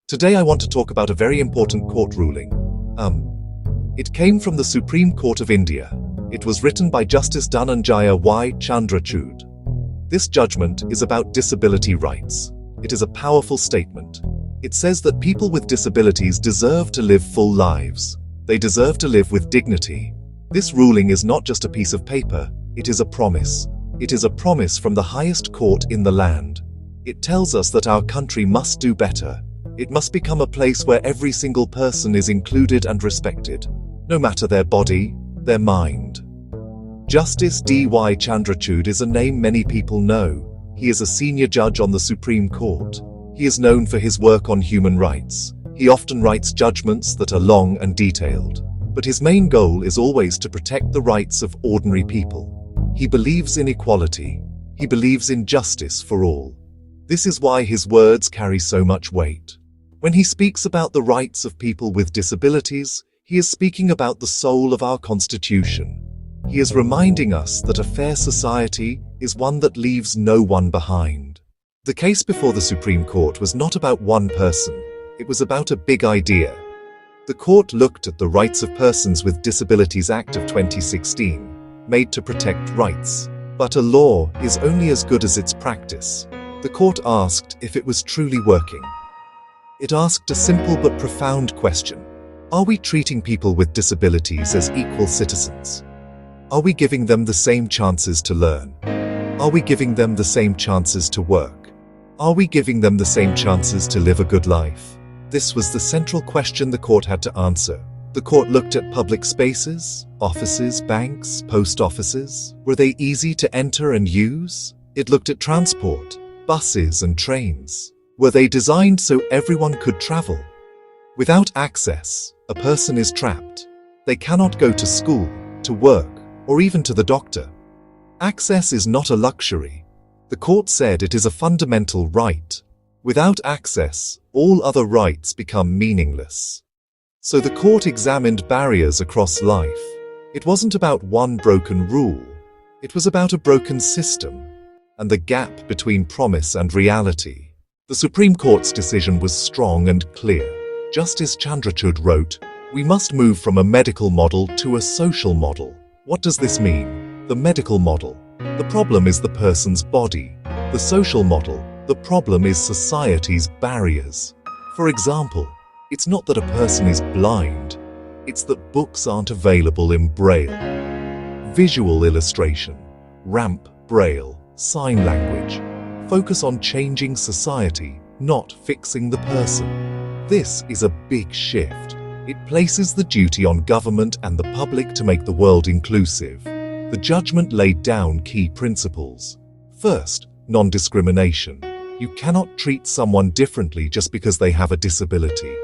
Today I want to talk about a very important court ruling. It came from the Supreme Court of India. It was written by Justice D Y Chandrachud. This judgment is about disability rights. It is a powerful statement. It says that people with disabilities deserve to live full lives. They deserve to live with dignity. This ruling is not just a piece of paper, it is a promise. It is a promise from the highest court in the land. It tells us that our country must do better. It must become a place where every single person is included and respected, no matter their body, their mind. Justice D Y Chandrachud is a name many people know. He is a senior judge on the Supreme Court. He is known for his work on human rights. He often writes judgments that are long and detailed. But his main goal is always to protect the rights of ordinary people. He believes in equality. He believes in justice for all. This is why his words carry so much weight. When he speaks about the rights of people with disabilities, he is speaking about the soul of our Constitution. He is reminding us that a fair society is one that leaves no one behind. The case before the Supreme Court was not about one person. It was about a big idea. The court looked at the Rights of Persons with Disabilities Act of 2016, made to protect rights. But a law is only as good as its practice. The court asked if it was truly working. It asked a simple but profound question. Are we treating people with disabilities as equal citizens? Are we giving them the same chances to learn? Are we giving them the same chances to work? Are we giving them the same chances to live a good life? This was the central question the court had to answer. The court looked at public spaces, offices, banks, post offices. Were they easy to enter and use? It looked at transport, buses and trains. Were they designed so everyone could travel? Without access, a person is trapped. They cannot go to school, to work, or even to the doctor. Access is not a luxury. The court said it is a fundamental right. Without access, all other rights become meaningless. So the court examined barriers across life. It wasn't about one broken rule. It was about a broken system and the gap between promise and reality. The Supreme Court's decision was strong and clear. Justice Chandrachud wrote, "We must move from a medical model to a social model." What does this mean? The medical model. The problem is the person's body. The social model. The problem is society's barriers. For example, it's not that a person is blind. It's that books aren't available in Braille. Visual illustration, ramp, Braille, sign language. Focus on changing society, not fixing the person. This is a big shift. It places the duty on government and the public to make the world inclusive. The judgment laid down key principles. First, non-discrimination. You cannot treat someone differently just because they have a disability.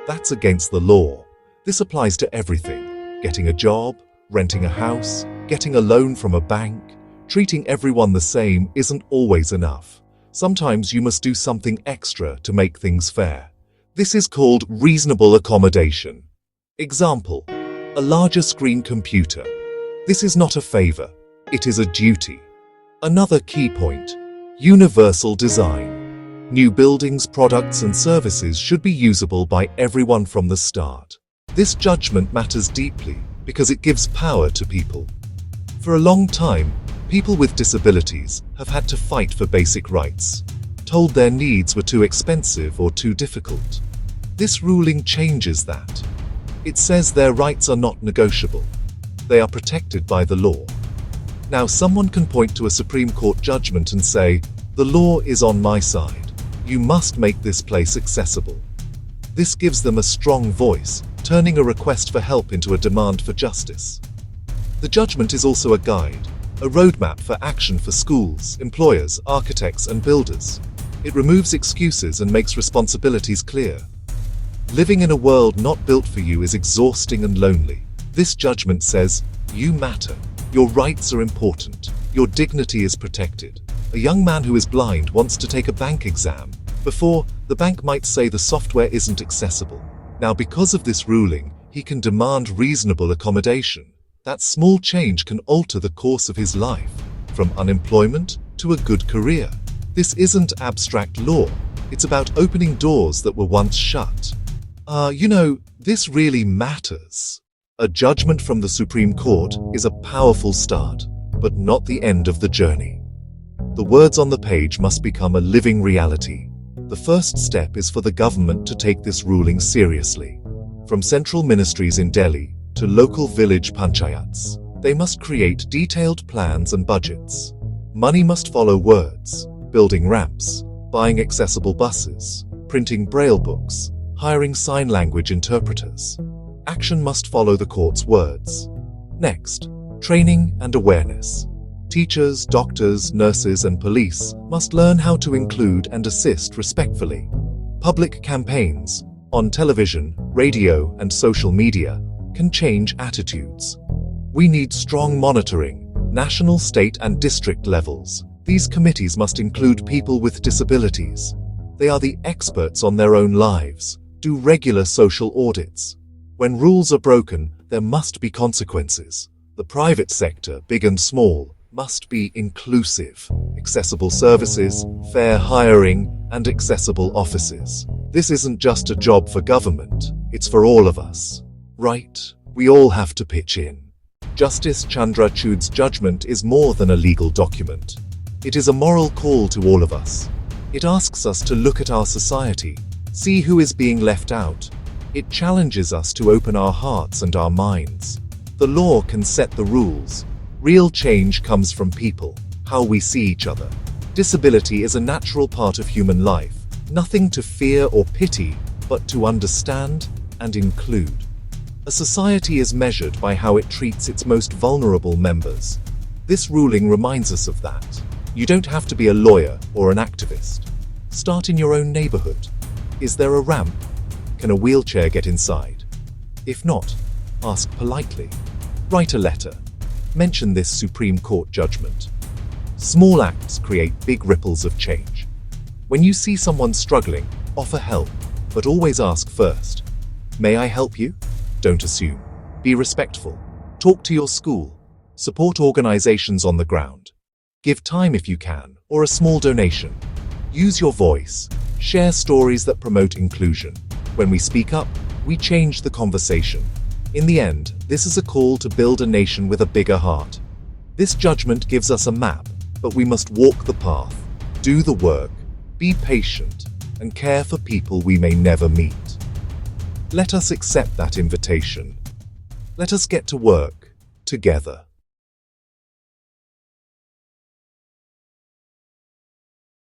That's against the law. This applies to everything. Getting a job, renting a house, getting a loan from a bank. Treating everyone the same isn't always enough. Sometimes you must do something extra to make things fair. This is called reasonable accommodation. Example, a larger screen computer. This is not a favor, it is a duty. Another key point, universal design. New buildings, products and services should be usable by everyone from the start. This judgment matters deeply because it gives power to people. For a long time, people with disabilities have had to fight for basic rights, told their needs were too expensive or too difficult. This ruling changes that. It says their rights are not negotiable. They are protected by the law. Now someone can point to a Supreme Court judgment and say, "The law is on my side. You must make this place accessible." This gives them a strong voice, turning a request for help into a demand for justice. The judgment is also a guide, a roadmap for action for schools, employers, architects and builders. It removes excuses and makes responsibilities clear. Living in a world not built for you is exhausting and lonely. This judgment says, you matter. Your rights are important. Your dignity is protected. A young man who is blind wants to take a bank exam. Before, the bank might say the software isn't accessible. Now, because of this ruling, he can demand reasonable accommodation. That small change can alter the course of his life, from unemployment to a good career. This isn't abstract law. It's about opening doors that were once shut. This really matters. A judgment from the Supreme Court is a powerful start, but not the end of the journey. The words on the page must become a living reality. The first step is for the government to take this ruling seriously. From central ministries in Delhi to local village panchayats, they must create detailed plans and budgets. Money must follow words, building ramps, buying accessible buses, printing braille books, hiring sign language interpreters. Action must follow the court's words. Next, training and awareness. Teachers, doctors, nurses, and police must learn how to include and assist respectfully. Public campaigns on television, radio, and social media can change attitudes. We need strong monitoring, national, state, and district levels. These committees must include people with disabilities. They are the experts on their own lives. Do regular social audits. When rules are broken, there must be consequences. The private sector, big and small, must be inclusive. Accessible services, fair hiring, and accessible offices. This isn't just a job for government, it's for all of us. Right? We all have to pitch in. Justice Chandrachud's judgment is more than a legal document. It is a moral call to all of us. It asks us to look at our society, see who is being left out. It challenges us to open our hearts and our minds. The law can set the rules. Real change comes from people, how we see each other. Disability is a natural part of human life, nothing to fear or pity, but to understand and include. A society is measured by how it treats its most vulnerable members. This ruling reminds us of that. You don't have to be a lawyer or an activist. Start in your own neighborhood. Is there a ramp? Can a wheelchair get inside? If not, ask politely. Write a letter. Mention this Supreme Court judgment. Small acts create big ripples of change. When you see someone struggling, offer help, but always ask first. May I help you? Don't assume. Be respectful. Talk to your school. Support organizations on the ground. Give time if you can, or a small donation. Use your voice. Share stories that promote inclusion. When we speak up, we change the conversation. In the end, this is a call to build a nation with a bigger heart. This judgment gives us a map, but we must walk the path, do the work, be patient, and care for people we may never meet. Let us accept that invitation. Let us get to work together.